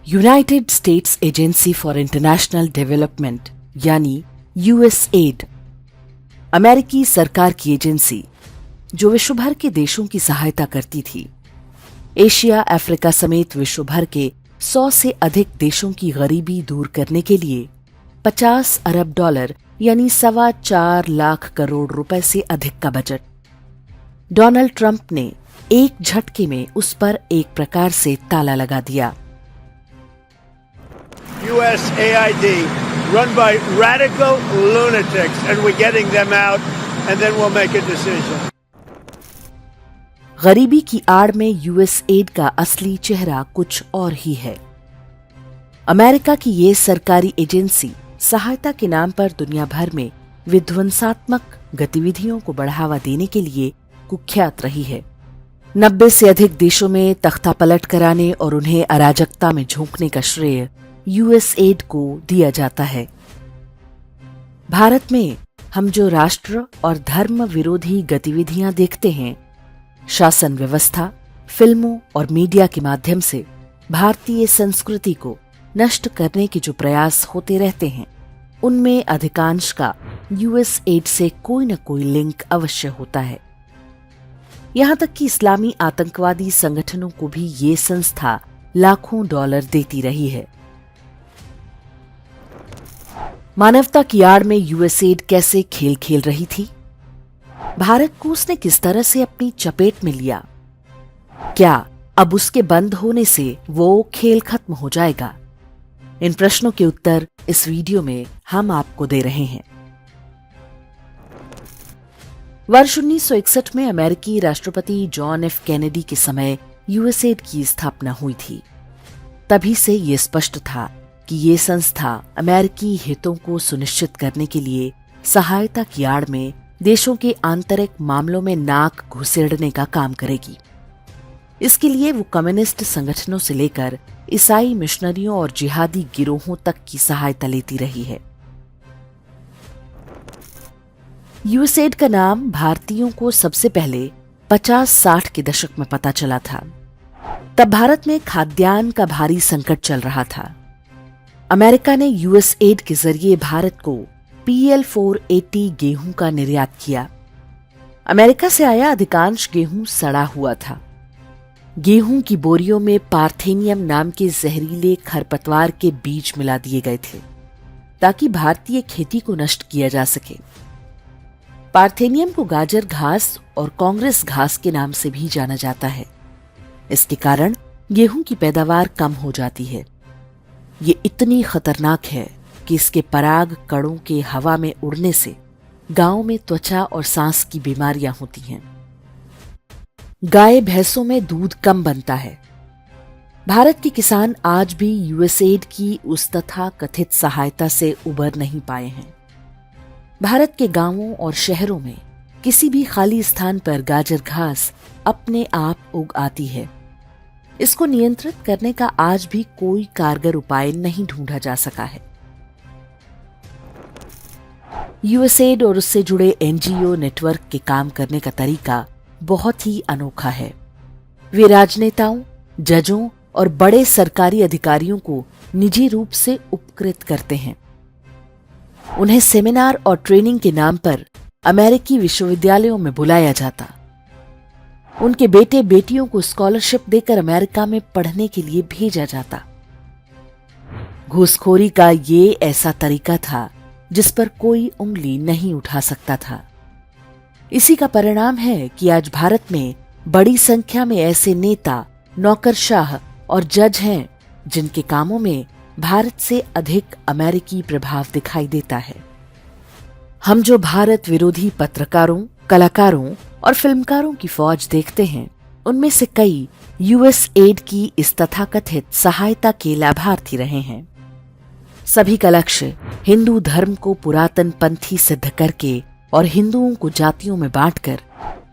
United states agency for international development यानी USAID अमेरिकी सरकार की एजेंसी जो विश्व भर के देशों की सहायता करती थी। एशिया, अफ्रीका समेत विश्व भर के 100 से अधिक देशों की गरीबी दूर करने के लिए 50 अरब डॉलर यानी 4.25 लाख करोड़ रुपए से अधिक का बजट डोनाल्ड ट्रंप ने एक झटके में उस पर एक प्रकार से ताला लगा दिया। USAID, run by radical lunatics, and we're getting them out, and then we'll make a decision. गरीबी की आड़ में यूएसएड का असली चेहरा कुछ और ही है। अमेरिका की ये सरकारी एजेंसी सहायता के नाम पर दुनिया भर में विध्वंसात्मक गतिविधियों को बढ़ावा देने के लिए कुख्यात रही है। 90 से अधिक देशों में तख्तापलट कराने और उन्हें अराजकता में झोंकने का श्रेय यूएसएड को दिया जाता है। भारत में हम जो राष्ट्र और धर्म विरोधी गतिविधियां देखते हैं, शासन व्यवस्था, फिल्मों और मीडिया के माध्यम से भारतीय संस्कृति को नष्ट करने के जो प्रयास होते रहते हैं, उनमें अधिकांश का यूएसएड से कोई न कोई लिंक अवश्य होता है। यहां तक कि इस्लामी आतंकवादी संगठनों को भी ये संस्था लाखों डॉलर देती रही है। मानवता की आड़ में यूएसएड कैसे खेल खेल रही थी? भारत को उसने किस तरह से अपनी चपेट में लिया? क्या अब उसके बंद होने से वो खेल खत्म हो जाएगा? इन प्रश्नों के उत्तर इस वीडियो में हम आपको दे रहे हैं। वर्ष 1961 में अमेरिकी राष्ट्रपति जॉन एफ कैनेडी के समय यूएसएड की स्थापना हुई थी। तभी से ये स्पष्ट था कि ये संस्था अमेरिकी हितों को सुनिश्चित करने के लिए सहायता की आड़ में देशों के आंतरिक मामलों में नाक घुसेड़ने का काम करेगी। इसके लिए वो कम्युनिस्ट संगठनों से लेकर ईसाई मिशनरियों और जिहादी गिरोहों तक की सहायता लेती रही है। यूएसएड का नाम भारतीयों को सबसे पहले 50-60 के दशक में पता चला था। तब भारत में खाद्यान्न का भारी संकट चल रहा था। अमेरिका ने यूएसएड के जरिए भारत को PL-480 गेहूं का निर्यात किया। अमेरिका से आया अधिकांश गेहूं सड़ा हुआ था। गेहूं की बोरियों में पार्थेनियम नाम के जहरीले खरपतवार के बीज मिला दिए गए थे ताकि भारतीय खेती को नष्ट किया जा सके। पार्थेनियम को गाजर घास और कांग्रेस घास के नाम से भी जाना जाता है। इसके कारण गेहूं की पैदावार कम हो जाती है। ये इतनी खतरनाक है कि इसके पराग कणों के हवा में उड़ने से गांव में त्वचा और सांस की बीमारियां होती हैं। गाय भैंसों में दूध कम बनता है। भारत के किसान आज भी यूएसएड की उस तथा कथित सहायता से उबर नहीं पाए हैं। भारत के गांवों और शहरों में किसी भी खाली स्थान पर गाजर घास अपने आप उग आती है। इसको नियंत्रित करने का आज भी कोई कारगर उपाय नहीं ढूंढा जा सका है। यूएसएड और उससे जुड़े एनजीओ नेटवर्क के काम करने का तरीका बहुत ही अनोखा है। वे राजनेताओं, जजों और बड़े सरकारी अधिकारियों को निजी रूप से उपकृत करते हैं। उन्हें सेमिनार और ट्रेनिंग के नाम पर अमेरिकी विश्वविद्यालयों में बुलाया जाता। उनके बेटे बेटियों को स्कॉलरशिप देकर अमेरिका में पढ़ने के लिए भेजा जाता। घूसखोरी का ये ऐसा तरीका था जिस पर कोई उंगली नहीं उठा सकता था। इसी का परिणाम है कि आज भारत में बड़ी संख्या में ऐसे नेता, नौकरशाह और जज हैं जिनके कामों में भारत से अधिक अमेरिकी प्रभाव दिखाई देता है। हम जो भारत विरोधी पत्रकारों, कलाकारों और फिल्मकारों की फौज देखते हैं, उनमें से कई यूएसएड की इस तथाकथित सहायता के लाभार्थी रहे हैं। सभी का लक्ष्य हिंदू धर्म को पुरातन पंथी सिद्ध करके और हिंदुओं को जातियों में बांटकर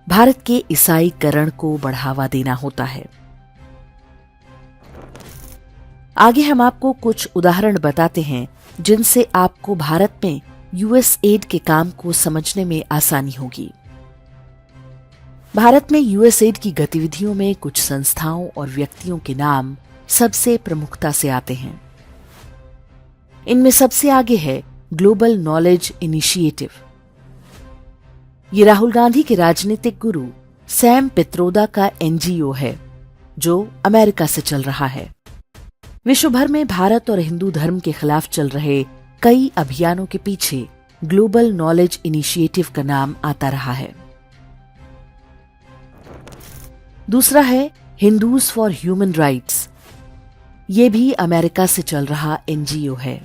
भारत के ईसाईकरण को बढ़ावा देना होता है। आगे हम आपको कुछ उदाहरण बताते हैं जिनसे आपको भारत में यूएसएड के काम को समझने में आसानी होगी। भारत में यूएसएड की गतिविधियों में कुछ संस्थाओं और व्यक्तियों के नाम सबसे प्रमुखता से आते हैं। इनमें सबसे आगे है ग्लोबल नॉलेज इनिशिएटिव। ये राहुल गांधी के राजनीतिक गुरु सैम पित्रोदा का एनजीओ है जो अमेरिका से चल रहा है। विश्व भर में भारत और हिंदू धर्म के खिलाफ चल रहे कई अभियानों के पीछे ग्लोबल नॉलेज इनिशिएटिव का नाम आता रहा है। दूसरा है हिंदूज फॉर ह्यूमन राइट्स। ये भी अमेरिका से चल रहा एनजीओ है।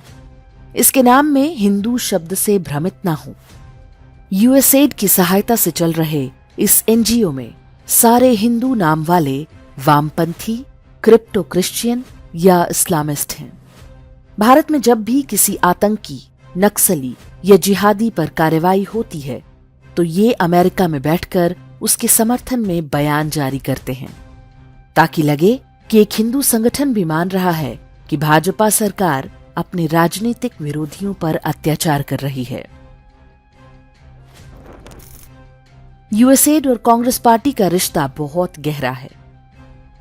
इसके नाम में हिंदू शब्द से भ्रमित ना हो। यूएसएड की सहायता से चल रहे इस एनजीओ में सारे हिंदू नाम वाले वामपंथी, क्रिप्टो क्रिश्चियन या इस्लामिस्ट हैं। भारत में जब भी किसी आतंकी, नक्सली या जिहादी पर कार्रवाई होती है तो ये अमेरिका में बैठकर उसके समर्थन में बयान जारी करते हैं, ताकि लगे कि एक हिंदू संगठन भी मान रहा है कि भाजपा सरकार अपने राजनीतिक विरोधियों पर अत्याचार कर रही है। यूएसएड और कांग्रेस पार्टी का रिश्ता बहुत गहरा है।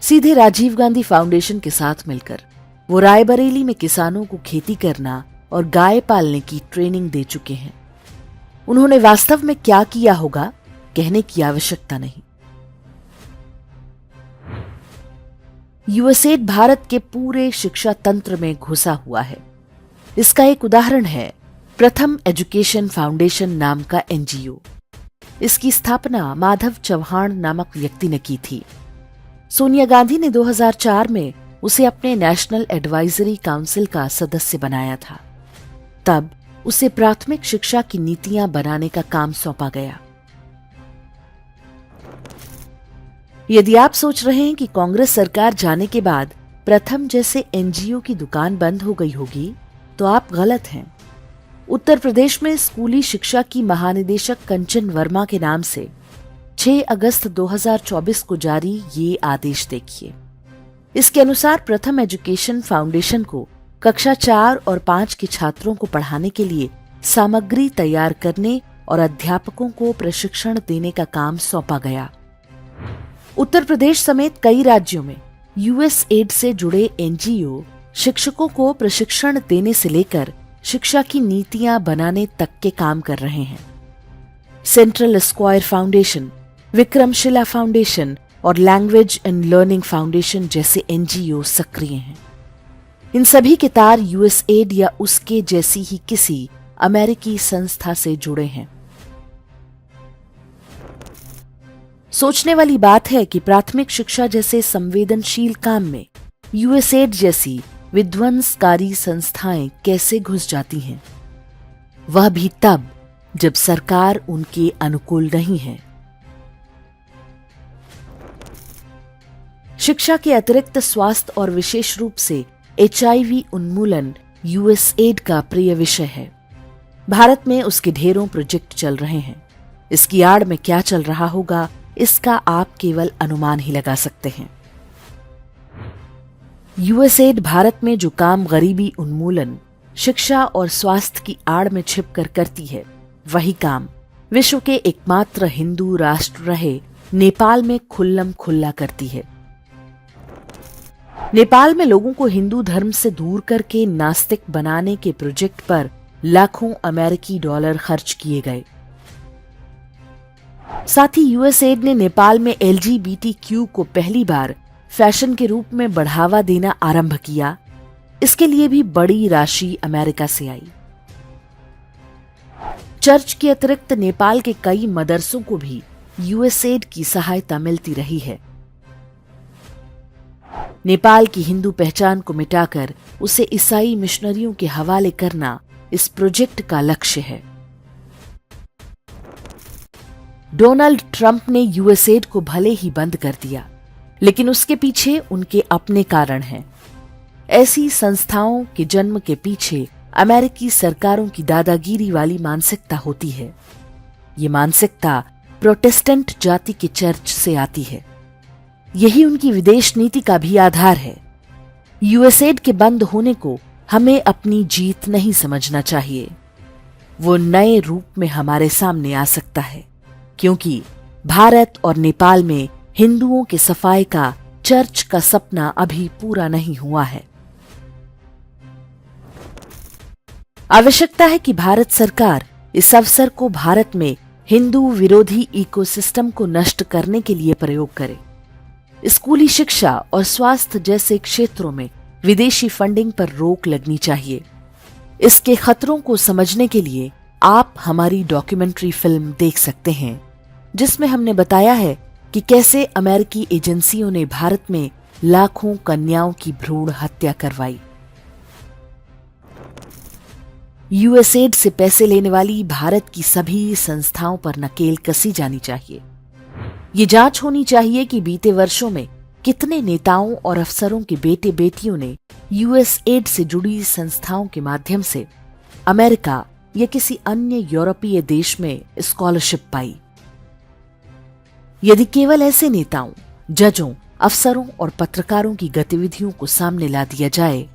सीधे राजीव गांधी फाउंडेशन के साथ मिलकर वो रायबरेली में किसानों को खेती करना और गाय पालने की ट्रेनिंग दे चुके हैं। उन्होंने वास्तव में क्या किया होगा कहने की आवश्यकता नहीं। यूएसएड भारत के पूरे शिक्षा तंत्र में घुसा हुआ है। इसका एक उदाहरण है प्रथम एजुकेशन फाउंडेशन नाम का एनजीओ। इसकी स्थापना माधव चौहान नामक व्यक्ति ने की थी। सोनिया गांधी ने 2004 में उसे अपने नेशनल एडवाइजरी काउंसिल का सदस्य बनाया था। तब उसे प्राथमिक शिक्षा की नीतियां बनाने का काम सौंपा गया। यदि आप सोच रहे हैं कि कांग्रेस सरकार जाने के बाद प्रथम जैसे एनजीओ की दुकान बंद हो गई होगी, तो आप गलत हैं। उत्तर प्रदेश में स्कूली शिक्षा की महानिदेशक कंचन वर्मा के नाम से 6 अगस्त 2024 को जारी ये आदेश देखिए। इसके अनुसार प्रथम एजुकेशन फाउंडेशन को कक्षा 4 और 5 के छात्रों को पढ़ाने के लिए सामग्री तैयार करने और अध्यापकों को प्रशिक्षण देने का काम सौंपा गया। उत्तर प्रदेश समेत कई राज्यों में यूएसएड से जुड़े एनजीओ शिक्षकों को प्रशिक्षण देने से लेकर शिक्षा की नीतियां बनाने तक के काम कर रहे हैं। Central square foundation, Vikramshila foundation और लैंग्वेज एंड लर्निंग फाउंडेशन जैसे एनजीओ सक्रिय हैं। इन सभी के तार यूएसएड या उसके जैसी ही किसी अमेरिकी संस्था से जुड़े हैं। सोचने वाली बात है कि प्राथमिक शिक्षा जैसे संवेदनशील काम में यूएसएड जैसी विध्वंसकारी संस्थाएं कैसे घुस जाती हैं, वह भी तब जब सरकार उनके अनुकूल नहीं है। शिक्षा के अतिरिक्त स्वास्थ्य और विशेष रूप से एचआईवी उन्मूलन यूएसएड का प्रिय विषय है। भारत में उसके ढेरों प्रोजेक्ट चल रहे हैं। इसकी आड़ में क्या चल रहा होगा, इसका आप केवल अनुमान ही लगा सकते हैं। यूएसएड भारत में जो काम गरीबी उन्मूलन, शिक्षा और स्वास्थ्य की आड़ में छिपकर करती है, वही काम विश्व के एकमात्र हिंदू राष्ट्र रहे नेपाल में खुल्लम खुल्ला करती है। नेपाल में लोगों को हिंदू धर्म से दूर करके नास्तिक बनाने के प्रोजेक्ट पर लाखों अमेरिकी डॉलर खर्च किए गए। साथ ही यूएसएड ने नेपाल में एलजीबीटीक्यू को पहली बार फैशन के रूप में बढ़ावा देना आरंभ किया। इसके लिए भी बड़ी राशि अमेरिका से आई। चर्च के अतिरिक्त नेपाल के कई मदरसों को भी यूएसएड की सहायता मिलती रही है। नेपाल की हिंदू पहचान को मिटाकर उसे ईसाई मिशनरियों के हवाले करना इस प्रोजेक्ट का लक्ष्य है। डोनाल्ड ट्रंप ने यूएसएड को भले ही बंद कर दिया, लेकिन उसके पीछे उनके अपने कारण हैं। ऐसी संस्थाओं के जन्म के पीछे अमेरिकी सरकारों की दादागिरी वाली मानसिकता होती है। ये मानसिकता प्रोटेस्टेंट जाति के चर्च से आती है। यही उनकी विदेश नीति का भी आधार है। यूएसएड के बंद होने को हमें अपनी जीत नहीं समझना चाहिए। वो नए रूप में हमारे सामने आ सकता है, क्योंकि भारत और नेपाल में हिंदुओं के सफाई का चर्च का सपना अभी पूरा नहीं हुआ है। आवश्यकता है कि भारत सरकार इस अवसर को भारत में हिंदू विरोधी इकोसिस्टम को नष्ट करने के लिए प्रयोग करे। स्कूली शिक्षा और स्वास्थ्य जैसे क्षेत्रों में विदेशी फंडिंग पर रोक लगनी चाहिए। इसके खतरों को समझने के लिए आप हमारी डॉक्यूमेंट्री फिल्म देख सकते हैं, जिसमें हमने बताया है कि कैसे अमेरिकी एजेंसियों ने भारत में लाखों कन्याओं की भ्रूण हत्या करवाई। यूएसएड से पैसे लेने वाली भारत की सभी संस्थाओं पर नकेल कसी जानी चाहिए। ये जांच होनी चाहिए कि बीते वर्षों में कितने नेताओं और अफसरों के बेटे बेटियों ने यूएसएड से जुड़ी संस्थाओं के माध्यम से अमेरिका या किसी अन्य यूरोपीय देश में स्कॉलरशिप पाई। यदि केवल ऐसे नेताओं, जजों, अफसरों और पत्रकारों की गतिविधियों को सामने ला दिया जाए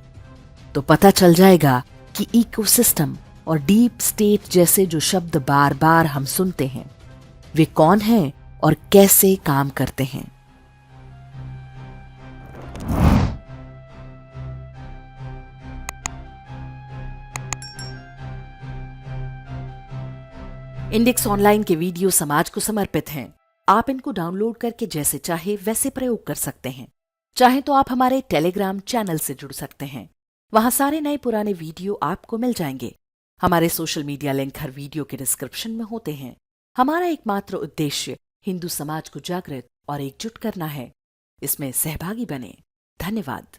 तो पता चल जाएगा कि इकोसिस्टम और डीप स्टेट जैसे जो शब्द बार बार हम सुनते हैं वे कौन हैं और कैसे काम करते हैं। इंडेक्स ऑनलाइन के वीडियो समाज को समर्पित हैं। आप इनको डाउनलोड करके जैसे चाहे वैसे प्रयोग कर सकते हैं। चाहे तो आप हमारे टेलीग्राम चैनल से जुड़ सकते हैं। वहां सारे नए पुराने वीडियो आपको मिल जाएंगे। हमारे सोशल मीडिया लिंक हर वीडियो के डिस्क्रिप्शन में होते हैं। हमारा एकमात्र उद्देश्य हिंदू समाज को जागृत और एकजुट करना है। इसमें सहभागी बने। धन्यवाद।